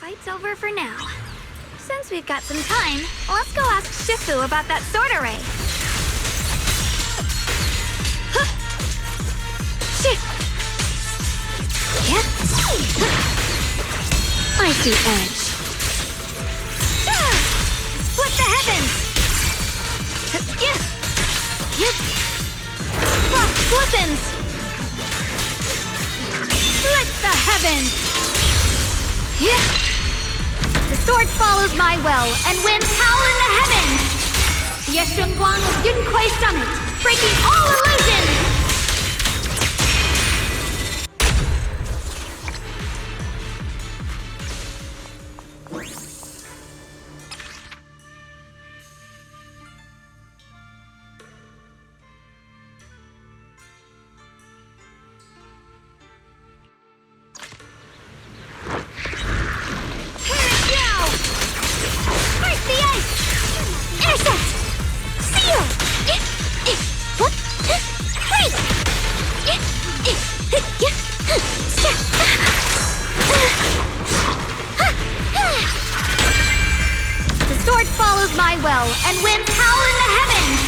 Fight's over for now. Since we've got some time, let's go ask Shifu about that sword array. Huh. Shit! Yeah. I see edge. Ah! Split the heavens! Yeah. Yep. Frost glistens! Split the heavens! Yeah. The sword follows my will and wins howl in the heavens! Yeshunguang of Yunquai Summit, breaking all illusions! My will and wins howl in the heavens!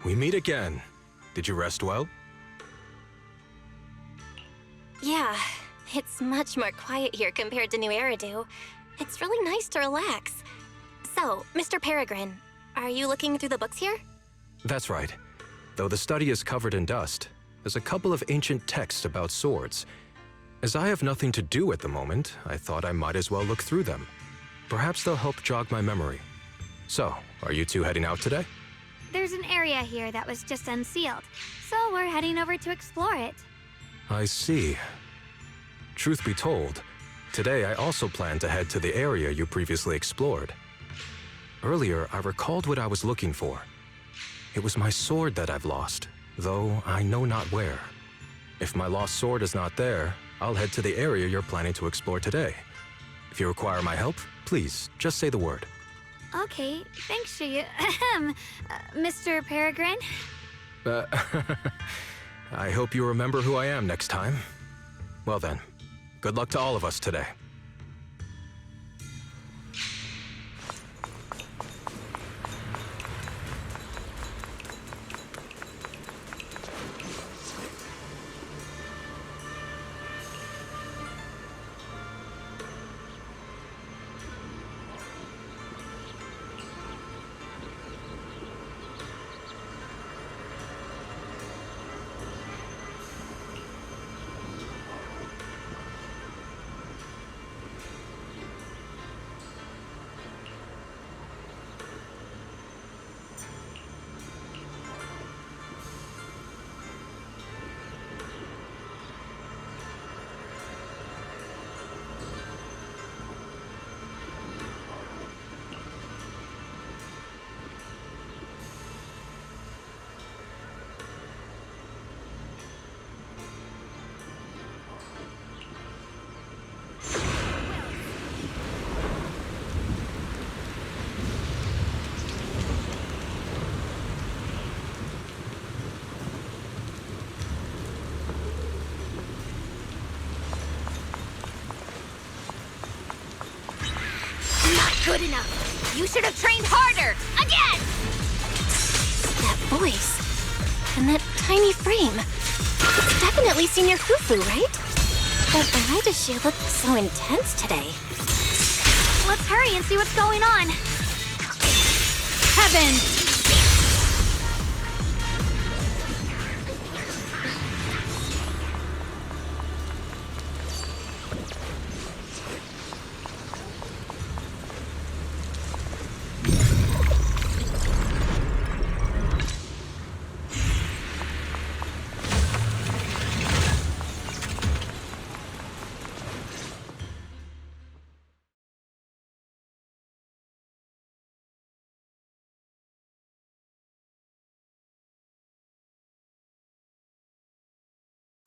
We meet again. Did you rest well? Yeah, it's much more quiet here compared to New Eridu. It's really nice to relax. So, Mr. Peregrine, are you looking through the books here? That's right. Though the study is covered in dust, there's a couple of ancient texts about swords. As I have nothing to do at the moment, I thought I might as well look through them. Perhaps they'll help jog my memory. So, are you two heading out today? There's an area here that was just unsealed, so we're heading over to explore it. I see. Truth be told, today I also plan to head to the area you previously explored. Earlier, I recalled what I was looking for. It was my sword that I've lost, though I know not where. If my lost sword is not there, I'll head to the area you're planning to explore today. If you require my help, please, just say the word. Okay, thanks, Mr. Peregrine. I hope you remember who I am next time. Well then, good luck to all of us today. good enough. You should have trained harder. Again! That voice. And that tiny frame. It's definitely Senior Fufu, right? But why does she look so intense today? Let's hurry and see what's going on. Heaven!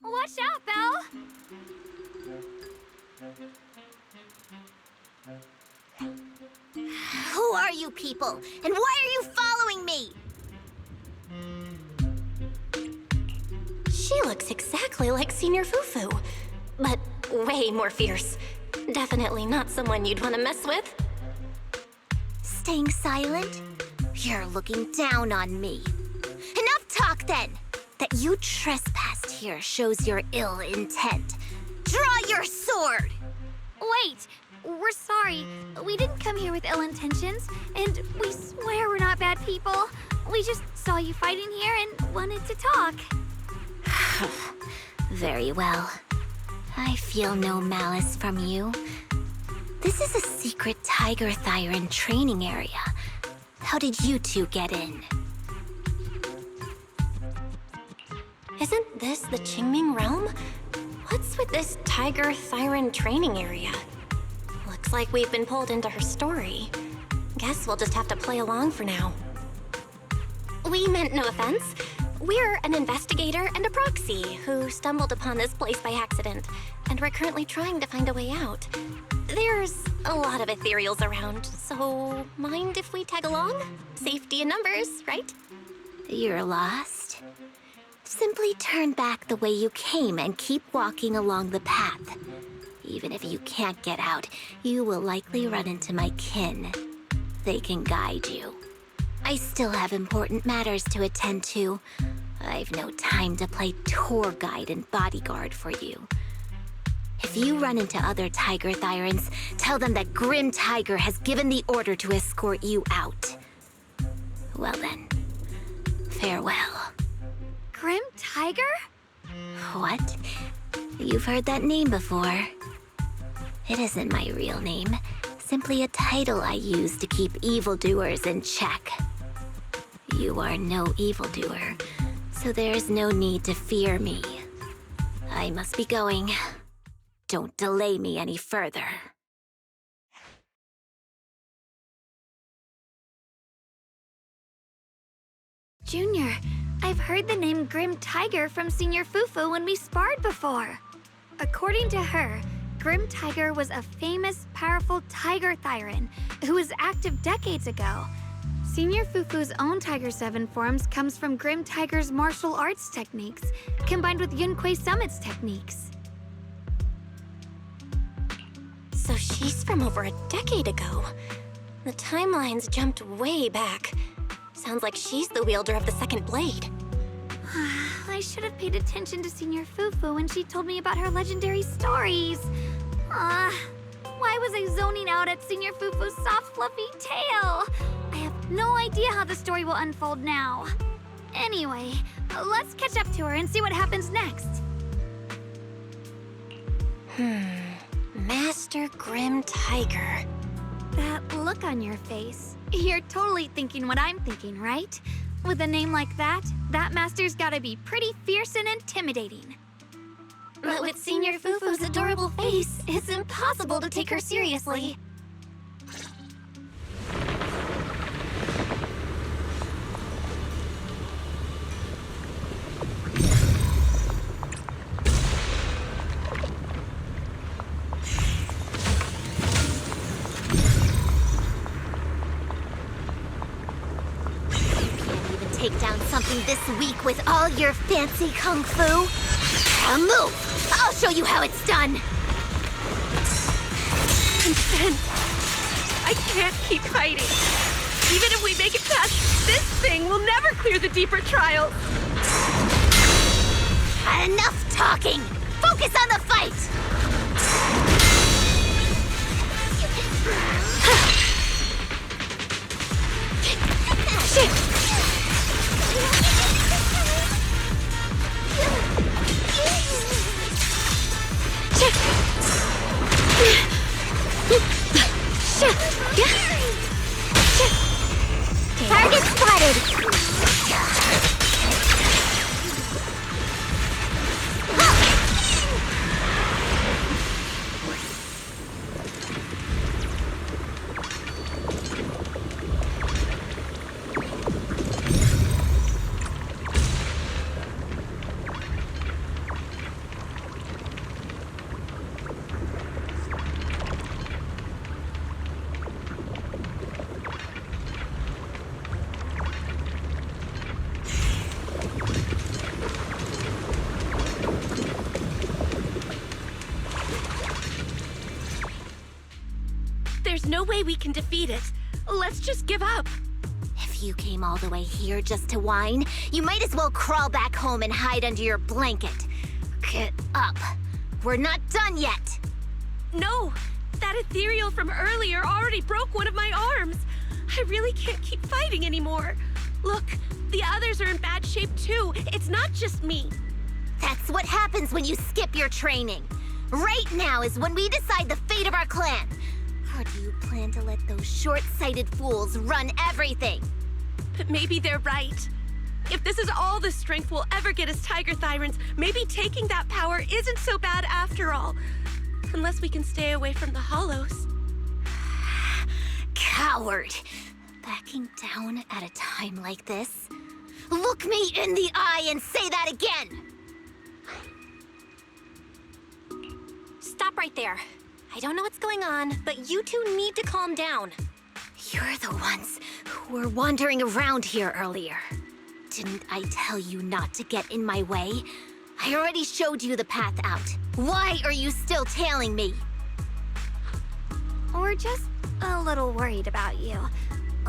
Watch out, Belle! Who are you people? And why are you following me? She looks exactly like Senior Fufu, but way more fierce. Definitely not someone you'd want to mess with. Staying silent? You're looking down on me. Enough talk then! That you trespassed here shows your ill intent. Draw your sword! Wait! We're sorry. We didn't come here with ill intentions, and we swear we're not bad people. We just saw you fighting here and wanted to talk. Very well. I feel no malice from you. This is a secret Tiger Thyran training area. How did you two get in? Isn't this the Qingming realm? What's with this Tiger Thyran training area? Looks like we've been pulled into her story. Guess we'll just have to play along for now. We meant no offense. We're an investigator and a proxy who stumbled upon this place by accident, and we're currently trying to find a way out. There's a lot of ethereals around, so mind if we tag along? Safety in numbers, right? You're lost? Simply turn back the way you came and keep walking along the path. Even if you can't get out, you will likely run into my kin. They can guide you. I still have important matters to attend to. I've no time to play tour guide and bodyguard for you. If you run into other Tiger Thyrans, tell them that Grim Tiger has given the order to escort you out. Well then, farewell. Grim Tiger? What? You've heard that name before. It isn't my real name, simply a title I use to keep evildoers in check. You are no evildoer, so there's no need to fear me. I must be going. Don't delay me any further. Junior, I've heard the name Grim Tiger from Senior Fufu when we sparred before. According to her, Grim Tiger was a famous, powerful Tiger Thyran who was active decades ago. Senior Fufu's own Tiger 7 forms comes from Grim Tiger's martial arts techniques, combined with Yunquei Summit's techniques. So she's from over a decade ago. The timelines jumped way back. Sounds like she's the wielder of the second blade. I should have paid attention to Senior Fufu when she told me about her legendary stories. Why was I zoning out at Senior Fufu's soft, fluffy tail? I have no idea how the story will unfold now. Anyway, let's catch up to her and see what happens next. Master Grim Tiger. That look on your face. You're totally thinking what I'm thinking, right? With a name like that, that master's gotta be pretty fierce and intimidating. But with Senior Fufu's adorable face, it's impossible to take her seriously. Take down something this weak with all your fancy kung fu? Now move! I'll show you how it's done! Consent! I can't keep fighting. Even if we make it past this thing, we'll never clear the deeper trials. Enough talking! Focus on the fight! Target spotted! There's no way we can defeat it. Let's just give up. If you came all the way here just to whine, you might as well crawl back home and hide under your blanket. Get up. We're not done yet. No, that ethereal from earlier already broke one of my arms. I really can't keep fighting anymore. Look, the others are in bad shape too. It's not just me. That's what happens when you skip your training. Right now is when we decide the fate of our clan. Or do you plan to let those short-sighted fools run everything? But maybe they're right. If this is all the strength we'll ever get as Tiger Thyrans, maybe taking that power isn't so bad after all. Unless we can stay away from the Hollows. Coward! Backing down at a time like this? Look me in the eye and say that again! Stop right there. I don't know what's going on, but you two need to calm down. You're the ones who were wandering around here earlier. Didn't I tell you not to get in my way? I already showed you the path out. Why are you still tailing me? We're just a little worried about you.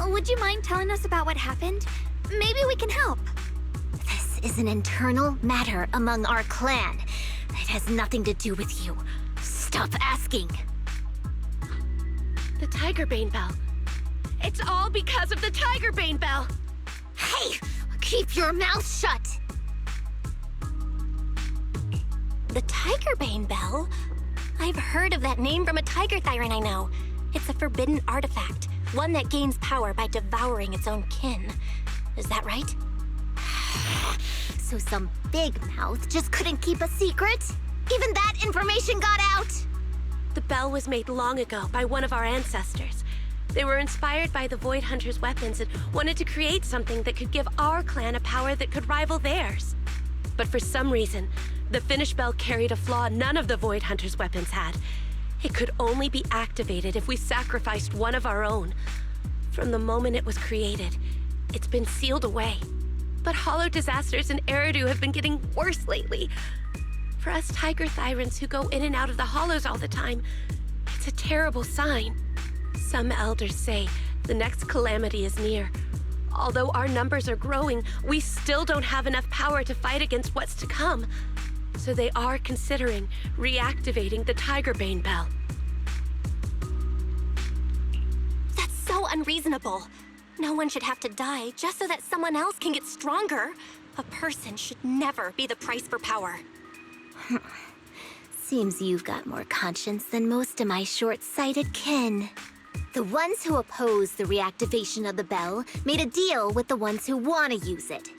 Would you mind telling us about what happened? Maybe we can help. This is an internal matter among our clan. It has nothing to do with you. Stop asking. The Tigerbane Bell. It's all because of the Tigerbane Bell. Hey! Keep your mouth shut! The Tigerbane Bell? I've heard of that name from a Tiger Thyran I know. It's a forbidden artifact, one that gains power by devouring its own kin. Is that right? So some big mouth just couldn't keep a secret? Even that information got out? The bell was made long ago by one of our ancestors. They were inspired by the Void Hunter's weapons and wanted to create something that could give our clan a power that could rival theirs. But for some reason, the finished bell carried a flaw none of the Void Hunter's weapons had. It could only be activated if we sacrificed one of our own. From the moment it was created, it's been sealed away. But hollow disasters in Eridu have been getting worse lately. For us Tiger Thyrans who go in and out of the hollows all the time, it's a terrible sign. Some elders say the next calamity is near. Although our numbers are growing, we still don't have enough power to fight against what's to come. So they are considering reactivating the Tigerbane Bell. That's so unreasonable. No one should have to die just so that someone else can get stronger. A person should never be the price for power. Seems you've got more conscience than most of my short-sighted kin. The ones who oppose the reactivation of the bell made a deal with the ones who want to use it.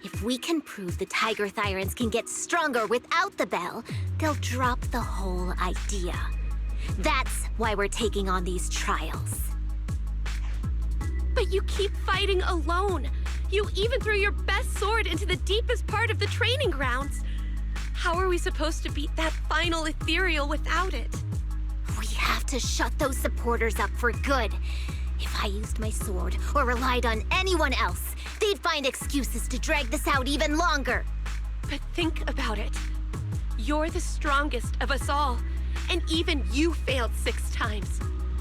If we can prove the Tiger Thyrans can get stronger without the bell, they'll drop the whole idea. That's why we're taking on these trials. But you keep fighting alone. You even threw your best sword into the deepest part of the training grounds. How are we supposed to beat that final ethereal without it? We have to shut those supporters up for good. If I used my sword or relied on anyone else, they'd find excuses to drag this out even longer. But think about it. You're the strongest of us all, and even you failed 6 times.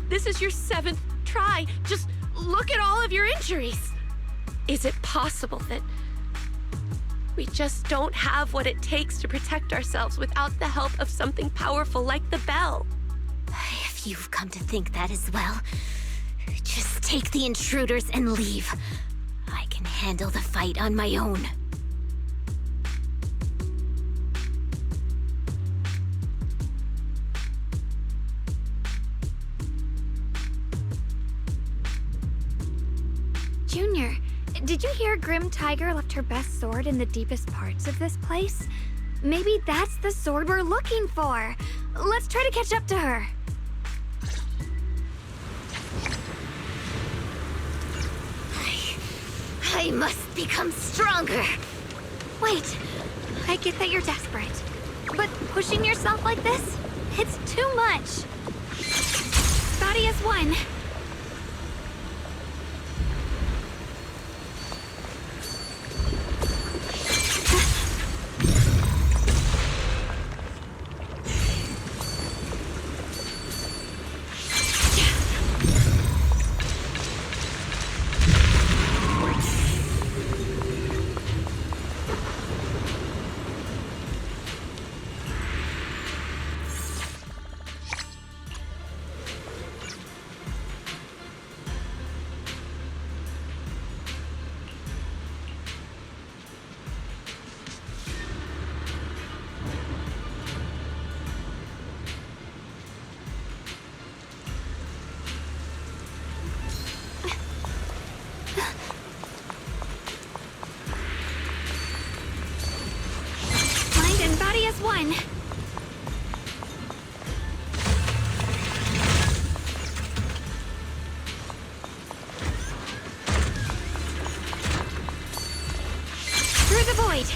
This is your 7th try. Just look at all of your injuries. Is it possible that we just don't have what it takes to protect ourselves without the help of something powerful like the bell? If you've come to think that as well, just take the intruders and leave. I can handle the fight on my own. Junior, did you hear Grim Tiger left her best sword in the deepest parts of this place? Maybe that's the sword we're looking for. Let's try to catch up to her. I must become stronger. Wait, I get that you're desperate, but pushing yourself like this, it's too much. Body as one. Body as one. Through the void.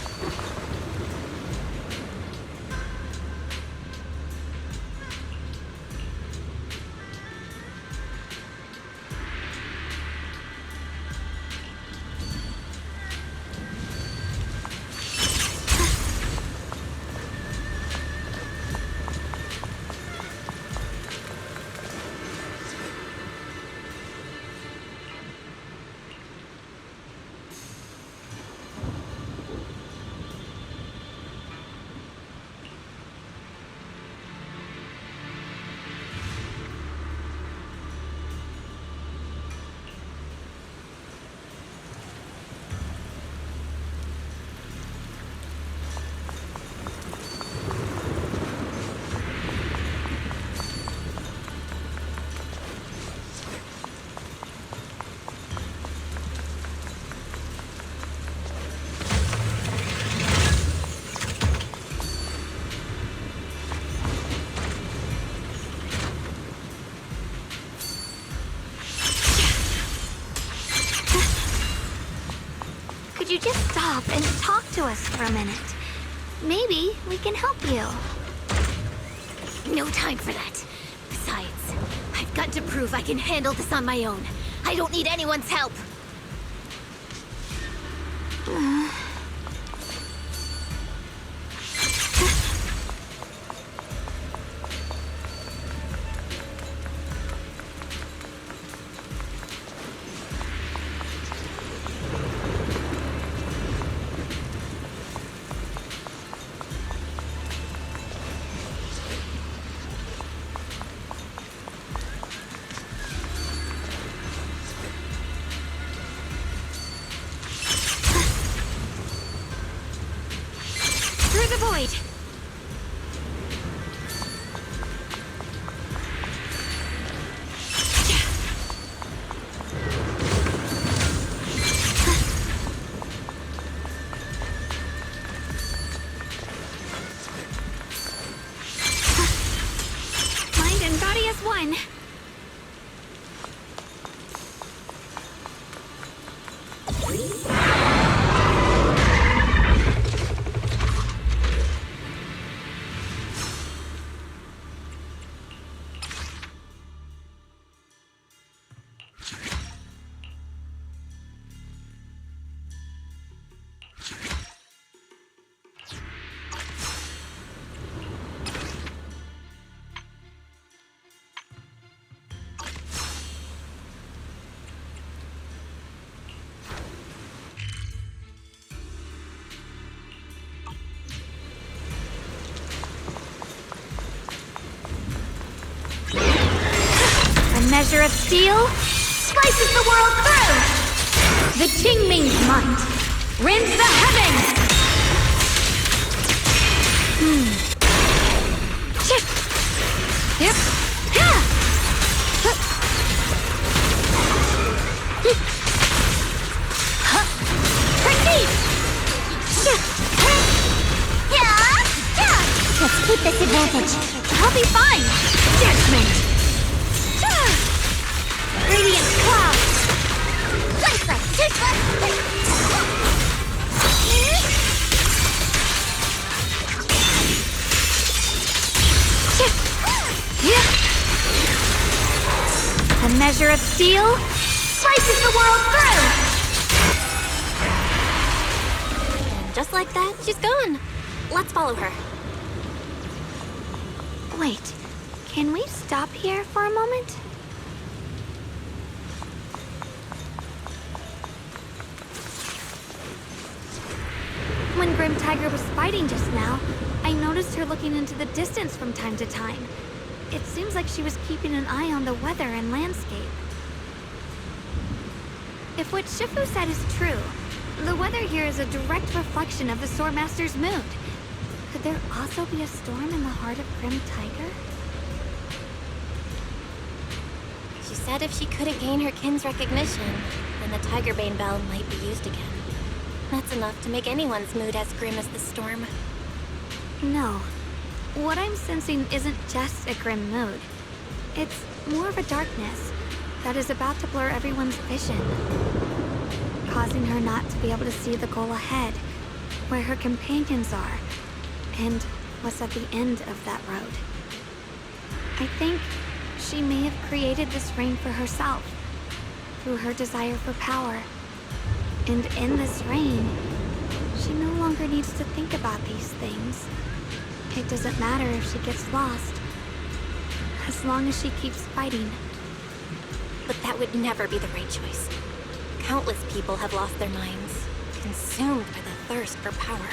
Could you just stop and talk to us for a minute? Maybe we can help you. No time for that. Besides, I've got to prove I can handle this on my own. I don't need anyone's help. Through the void. Mind and body as one. measure of steel slices the world through! The Qingming's might rends the heavens! Yep. Let's keep this advantage. I'll be fine! Judgment! Radiant cloud! A measure of steel slices the world through! And just like that, she's gone. Let's follow her. Wait, can we stop here for a moment? When Grim Tiger was fighting just now, I noticed her looking into the distance from time to time. It seems like she was keeping an eye on the weather and landscape. If what Shifu said is true, the weather here is a direct reflection of the Swordmaster's mood. Could there also be a storm in the heart of Grim Tiger? She said if she couldn't gain her kin's recognition, then the Tigerbane Bell might be used again. That's enough to make anyone's mood as grim as the storm. No. What I'm sensing isn't just a grim mood. It's more of a darkness that is about to blur everyone's vision, causing her not to be able to see the goal ahead, where her companions are, and what's at the end of that road. I think she may have created this rain for herself, through her desire for power. And in this rain, she no longer needs to think about these things. It doesn't matter if she gets lost, as long as she keeps fighting. But that would never be the right choice. Countless people have lost their minds, consumed by the thirst for power.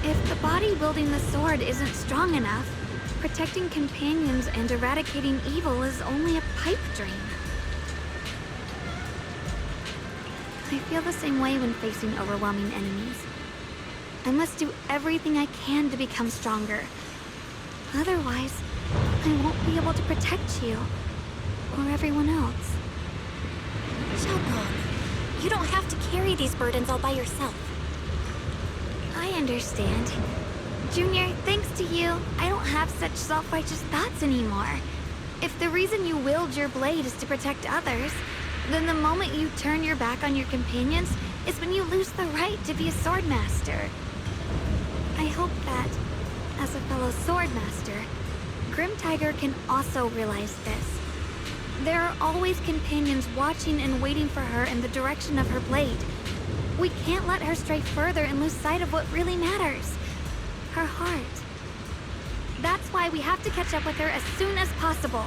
If the body wielding the sword isn't strong enough, protecting companions and eradicating evil is only a pipe dream. I feel the same way when facing overwhelming enemies. I must do everything I can to become stronger. Otherwise, I won't be able to protect you, or everyone else. Xiaogong, you don't have to carry these burdens all by yourself. I understand. Junior, thanks to you, I don't have such self-righteous thoughts anymore. If the reason you wield your blade is to protect others, then the moment you turn your back on your companions is when you lose the right to be a swordmaster. I hope that, as a fellow swordmaster, Grim Tiger can also realize this. There are always companions watching and waiting for her in the direction of her blade. We can't let her stray further and lose sight of what really matters. Her heart. That's why we have to catch up with her as soon as possible.